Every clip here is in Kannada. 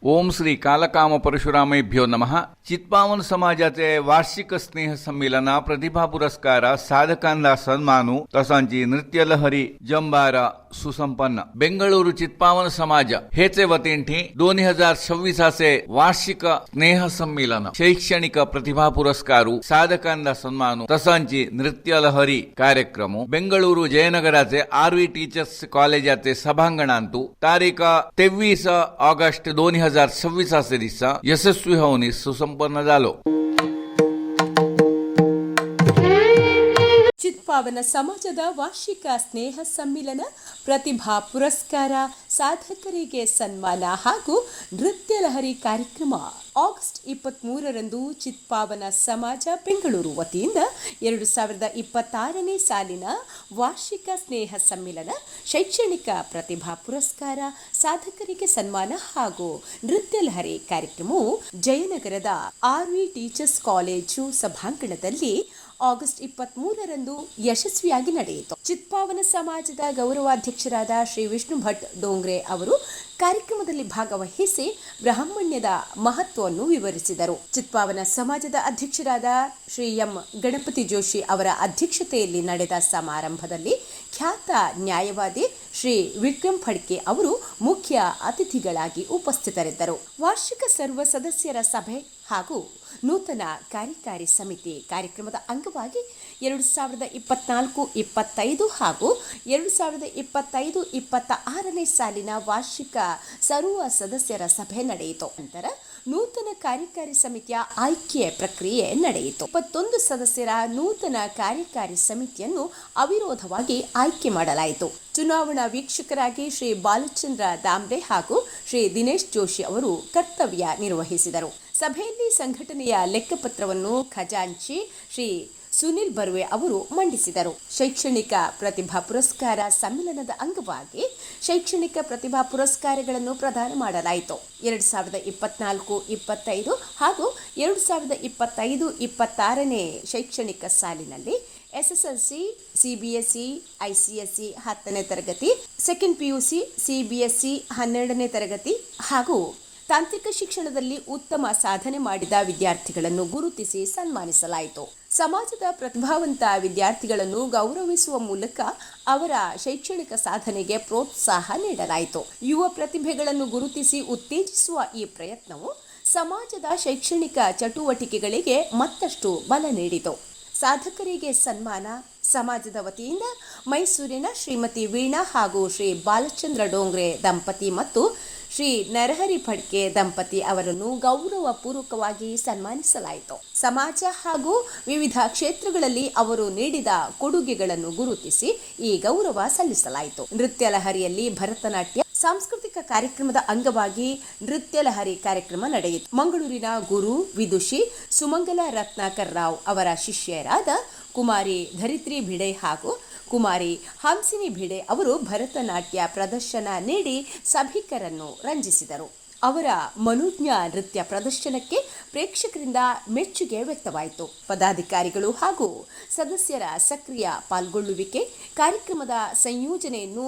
ओम श्री कालकाम परशुरामेभ्यो नमः. चित्पावन समाजाचे वार्षिक स्नेह संमेलन, प्रतिभा पुरस्कार, साधकांना सन्मानू तसांची नृत्य लहरी जंबार सुसंपन्न. बेंगळूरू चित्पावन समाज हेचे वतींठी 2026 वार्षिक स्नेह संमेलन, शैक्षणिक प्रतिभा पुरस्कारू, साधकांना सन्मानू तसांची नृत्य लहरी कार्यक्रम बेंगळूरू जयनगराचे आरवी टीचर्स कॉलेजाचे सभांगणांतू तारीख 23 ऑगस्ट 2026 दिसा यशस्वी होऊन सुसंपन्न झालो. ಚಿತ್ಪಾವನ ಸಮಾಜದ ವಾರ್ಷಿಕ ಸ್ನೇಹ ಸಮ್ಮಿಲನ, ಪ್ರತಿಭಾ ಪುರಸ್ಕಾರ, ಸಾಧಕರಿಗೆ ಸನ್ಮಾನ ಹಾಗೂ ನೃತ್ಯ ಲಹರಿ ಕಾರ್ಯಕ್ರಮ ಆಗಸ್ಟ್ 23ರಂದು ಚಿತ್ಪಾವನ ಸಮಾಜ ಬೆಂಗಳೂರು ವತಿಯಿಂದ 2026ನೇ ಸಾಲಿನ ವಾರ್ಷಿಕ ಸ್ನೇಹ ಸಮ್ಮಿಲನ, ಶೈಕ್ಷಣಿಕ ಪ್ರತಿಭಾ ಪುರಸ್ಕಾರ, ಸಾಧಕರಿಗೆ ಸನ್ಮಾನ ಹಾಗೂ ನೃತ್ಯ ಲಹರಿ ಕಾರ್ಯಕ್ರಮವು ಜಯನಗರದ ಆರ್ವಿ ಟೀಚರ್ಸ್ ಕಾಲೇಜು ಸಭಾಂಗಣದಲ್ಲಿ ಆಗಸ್ಟ್ 23ರಂದು ಯಶಸ್ವಿಯಾಗಿ ನಡೆಯಿತು. ಚಿತ್ಪಾವನ ಸಮಾಜದ ಗೌರವಾಧ್ಯಕ್ಷರಾದ ಶ್ರೀ ವಿಷ್ಣು ಭಟ್ ಡೋಂಗ್ರೆ ಅವರು ಕಾರ್ಯಕ್ರಮದಲ್ಲಿ ಭಾಗವಹಿಸಿ ಬ್ರಾಹ್ಮಣ್ಯದ ಮಹತ್ವವನ್ನು ವಿವರಿಸಿದರು. ಚಿತ್ಪಾವನ ಸಮಾಜದ ಅಧ್ಯಕ್ಷರಾದ ಶ್ರೀ ಎಂ ಗಣಪತಿ ಜೋಶಿ ಅವರ ಅಧ್ಯಕ್ಷತೆಯಲ್ಲಿ ನಡೆದ ಸಮಾರಂಭದಲ್ಲಿ ಖ್ಯಾತ ನ್ಯಾಯವಾದಿ ಶ್ರೀ ವಿಕ್ರಮ್ ಫಡ್ಕೆ ಅವರು ಮುಖ್ಯ ಅತಿಥಿಗಳಾಗಿ ಉಪಸ್ಥಿತರಿದ್ದರು. ವಾರ್ಷಿಕ ಸರ್ವ ಸದಸ್ಯರ ಸಭೆ ಹಾಗೂ ನೂತನ ಕಾರ್ಯಕಾರಿ ಸಮಿತಿ ಕಾರ್ಯಕ್ರಮದ ಅಂಗವಾಗಿ 2024-25 ಹಾಗೂ 2025-26ನೇ ಸಾಲಿನ ವಾರ್ಷಿಕ ಸರ್ವ ಸದಸ್ಯರ ಸಭೆ ನಡೆಯಿತು. ನಂತರ ನೂತನ ಕಾರ್ಯಕಾರಿ ಸಮಿತಿಯ ಆಯ್ಕೆ ಪ್ರಕ್ರಿಯೆ ನಡೆಯಿತು. 21 ಸದಸ್ಯರ ನೂತನ ಕಾರ್ಯಕಾರಿ ಸಮಿತಿಯನ್ನು ಅವಿರೋಧವಾಗಿ ಆಯ್ಕೆ ಮಾಡಲಾಯಿತು. ಚುನಾವಣಾ ವೀಕ್ಷಕರಾಗಿ ಶ್ರೀ ಬಾಲಚಂದ್ರ ದಾಮ್ರೆ ಹಾಗೂ ಶ್ರೀ ದಿನೇಶ್ ಜೋಶಿ ಅವರು ಕರ್ತವ್ಯ ನಿರ್ವಹಿಸಿದರು. ಸಭೆಯಲ್ಲಿ ಸಂಘಟನೆಯ ಲೆಕ್ಕಪತ್ರವನ್ನು ಖಜಾಂಚಿ ಶ್ರೀ ಸುನಿಲ್ ಬರ್ವೆ ಅವರು ಮಂಡಿಸಿದರು. ಶೈಕ್ಷಣಿಕ ಪ್ರತಿಭಾ ಪುರಸ್ಕಾರ ಸಮ್ಮಿಲನದ ಅಂಗವಾಗಿ ಶೈಕ್ಷಣಿಕ ಪ್ರತಿಭಾ ಪುರಸ್ಕಾರಗಳನ್ನು ಪ್ರದಾನ ಮಾಡಲಾಯಿತು. 2024-25 ಹಾಗೂ 2025-26ನೇ ಶೈಕ್ಷಣಿಕ ಸಾಲಿನಲ್ಲಿ ಎಸ್ಎಸ್ಎಲ್ಸಿ, ಸಿಬಿಎಸ್ಇ, ಐಸಿಎಸ್ಇ 10ನೇ ತರಗತಿ, ಸೆಕೆಂಡ್ ಪಿಯುಸಿ, ಸಿಬಿಎಸ್ಇ 12ನೇ ತರಗತಿ ಹಾಗೂ ತಾಂತ್ರಿಕ ಶಿಕ್ಷಣದಲ್ಲಿ ಉತ್ತಮ ಸಾಧನೆ ಮಾಡಿದ ವಿದ್ಯಾರ್ಥಿಗಳನ್ನು ಗುರುತಿಸಿ ಸನ್ಮಾನಿಸಲಾಯಿತು. ಸಮಾಜದ ಪ್ರತಿಭಾವಂತ ವಿದ್ಯಾರ್ಥಿಗಳನ್ನು ಗೌರವಿಸುವ ಮೂಲಕ ಅವರ ಶೈಕ್ಷಣಿಕ ಸಾಧನೆಗೆ ಪ್ರೋತ್ಸಾಹ ನೀಡಲಾಯಿತು. ಯುವ ಪ್ರತಿಭೆಗಳನ್ನು ಗುರುತಿಸಿ ಉತ್ತೇಜಿಸುವ ಈ ಪ್ರಯತ್ನವು ಸಮಾಜದ ಶೈಕ್ಷಣಿಕ ಚಟುವಟಿಕೆಗಳಿಗೆ ಮತ್ತಷ್ಟು ಬಲ ನೀಡಿತು. ಸಾಧಕರಿಗೆ ಸನ್ಮಾನ ಸಮಾಜದ ವತಿಯಿಂದ ಮೈಸೂರಿನ ಶ್ರೀಮತಿ ವೀಣಾ ಹಾಗೂ ಶ್ರೀ ಬಾಲಚಂದ್ರ ಡೋಂಗ್ರೆ ದಂಪತಿ ಮತ್ತು ಶ್ರೀ ನರಹರಿ ಫಡ್ಕೆ ದಂಪತಿ ಅವರನ್ನು ಗೌರವಪೂರ್ವಕವಾಗಿ ಸನ್ಮಾನಿಸಲಾಯಿತು. ಸಮಾಜ ಹಾಗೂ ವಿವಿಧ ಕ್ಷೇತ್ರಗಳಲ್ಲಿ ಅವರು ನೀಡಿದ ಕೊಡುಗೆಗಳನ್ನು ಗುರುತಿಸಿ ಈ ಗೌರವ ಸಲ್ಲಿಸಲಾಯಿತು. ನೃತ್ಯ ಲಹರಿಯಲ್ಲಿ ಭರತನಾಟ್ಯ ಸಾಂಸ್ಕೃತಿಕ ಕಾರ್ಯಕ್ರಮದ ಅಂಗವಾಗಿ ನೃತ್ಯ ಲಹರಿ ಕಾರ್ಯಕ್ರಮ ನಡೆಯಿತು. ಮಂಗಳೂರಿನ ಗುರು ವಿದುಷಿ ಸುಮಂಗಲ ರತ್ನಾಕರ್ ರಾವ್ ಅವರ ಶಿಷ್ಯರಾದ ಕುಮಾರಿ ಧರಿತ್ರಿ ಭಿಡೆ ಹಾಗೂ ಕುಮಾರಿ ಹಂಸಿನಿ ಭಿಡೆ ಅವರು ಭರತನಾಟ್ಯ ಪ್ರದರ್ಶನ ನೀಡಿ ಸಭಿಕರನ್ನು ರಂಜಿಸಿದರು. ಅವರ ಮನೋಜ್ಞ ನೃತ್ಯ ಪ್ರದರ್ಶನಕ್ಕೆ ಪ್ರೇಕ್ಷಕರಿಂದ ಮೆಚ್ಚುಗೆ ವ್ಯಕ್ತವಾಯಿತು. ಪದಾಧಿಕಾರಿಗಳು ಹಾಗೂ ಸದಸ್ಯರ ಸಕ್ರಿಯ ಪಾಲ್ಗೊಳ್ಳುವಿಕೆ, ಕಾರ್ಯಕ್ರಮದ ಸಂಯೋಜನೆಯನ್ನು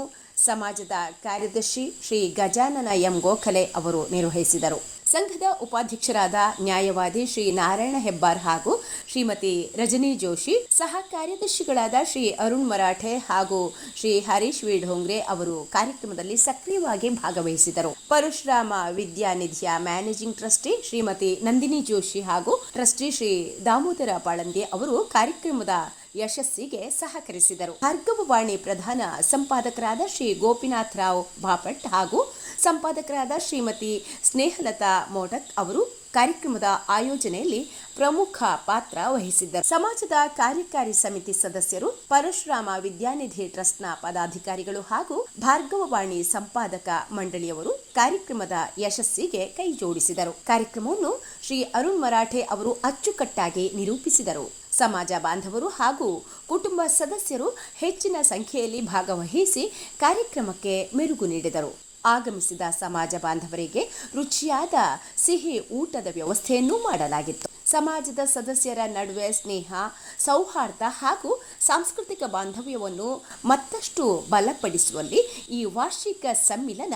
ಸಮಾಜದ ಕಾರ್ಯದರ್ಶಿ ಶ್ರೀ ಗಜಾನನ ಎಂ ಗೋಖಲೆ ಅವರು ನಿರ್ವಹಿಸಿದರು. ಸಂಘದ ಉಪಾಧ್ಯಕ್ಷರಾದ ನ್ಯಾಯವಾದಿ ಶ್ರೀ ನಾರಾಯಣ ಹೆಬ್ಬಾರ್ ಹಾಗೂ ಶ್ರೀಮತಿ ರಜನಿ ಜೋಶಿ, ಸಹ ಕಾರ್ಯದರ್ಶಿಗಳಾದ ಶ್ರೀ ಅರುಣ್ ಮರಾಠೆ ಹಾಗೂ ಶ್ರೀ ಹರೀಶ್ ವಿ ಢೋಂಗ್ರೆ ಅವರು ಕಾರ್ಯಕ್ರಮದಲ್ಲಿ ಸಕ್ರಿಯವಾಗಿ ಭಾಗವಹಿಸಿದರು. ಪರಶುರಾಮ ವಿದ್ಯಾನಿಧಿಯ ಮ್ಯಾನೇಜಿಂಗ್ ಟ್ರಸ್ಟಿ ಶ್ರೀಮತಿ ನಂದಿನಿ ಜೋಶಿ ಹಾಗೂ ಟ್ರಸ್ಟಿ ಶ್ರೀ ದಾಮೋದರ ಪಾಳಂದೆ ಅವರು ಕಾರ್ಯಕ್ರಮದ ಯಶಸ್ಸಿಗೆ ಸಹಕರಿಸಿದರು. ಭಾರ್ಗವವಾಣಿ ಪ್ರಧಾನ ಸಂಪಾದಕರಾದ ಶ್ರೀ ಗೋಪಿನಾಥ್ ರಾವ್ ಬಾಪಟ್ ಹಾಗೂ ಸಂಪಾದಕರಾದ ಶ್ರೀಮತಿ ಸ್ನೇಹಲತಾ ಮೋಡಕ್ ಅವರು ಕಾರ್ಯಕ್ರಮದ ಆಯೋಜನೆಯಲ್ಲಿ ಪ್ರಮುಖ ಪಾತ್ರ ವಹಿಸಿದ್ದರು. ಸಮಾಜದ ಕಾರ್ಯಕಾರಿ ಸಮಿತಿ ಸದಸ್ಯರು, ಪರಶುರಾಮ ವಿದ್ಯಾನಿಧಿ ಟ್ರಸ್ಟ್ನ ಪದಾಧಿಕಾರಿಗಳು ಹಾಗೂ ಭಾರ್ಗವವಾಣಿ ಸಂಪಾದಕ ಮಂಡಳಿಯವರು ಕಾರ್ಯಕ್ರಮದ ಯಶಸ್ಸಿಗೆ ಕೈ ಜೋಡಿಸಿದರು. ಕಾರ್ಯಕ್ರಮವನ್ನು ಶ್ರೀ ಅರುಣ್ ಮರಾಠೆ ಅವರು ಅಚ್ಚುಕಟ್ಟಾಗಿ ನಿರೂಪಿಸಿದರು. ಸಮಾಜ ಬಾಂಧವರು ಹಾಗೂ ಕುಟುಂಬ ಸದಸ್ಯರು ಹೆಚ್ಚಿನ ಸಂಖ್ಯೆಯಲ್ಲಿ ಭಾಗವಹಿಸಿ ಕಾರ್ಯಕ್ರಮಕ್ಕೆ ಮೆರುಗು ನೀಡಿದರು. ಆಗಮಿಸಿದ ಸಮಾಜ ಬಾಂಧವರಿಗೆ ರುಚಿಯಾದ ಸಿಹಿ ಊಟದ ವ್ಯವಸ್ಥೆಯನ್ನೂ ಮಾಡಲಾಗಿತ್ತು. ಸಮಾಜದ ಸದಸ್ಯರ ನಡುವೆ ಸ್ನೇಹ, ಸೌಹಾರ್ದ ಹಾಗೂ ಸಾಂಸ್ಕೃತಿಕ ಬಾಂಧವ್ಯವನ್ನು ಮತ್ತಷ್ಟು ಬಲಪಡಿಸುವಲ್ಲಿ ಈ ವಾರ್ಷಿಕ ಸಮ್ಮಿಲನ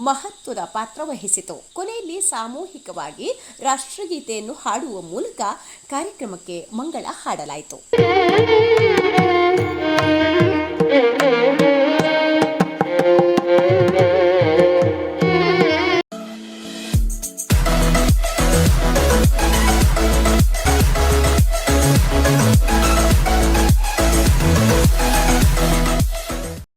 ಮಹತ್ವದ ಪಾತ್ರ ವಹಿಸಿತು. ಕೊನೆಯಲ್ಲಿ ಸಾಮೂಹಿಕವಾಗಿ ರಾಷ್ಟ್ರಗೀತೆಯನ್ನು ಹಾಡುವ ಮೂಲಕ ಕಾರ್ಯಕ್ರಮಕ್ಕೆ ಮಂಗಳ ಹಾಡಲಾಯಿತು.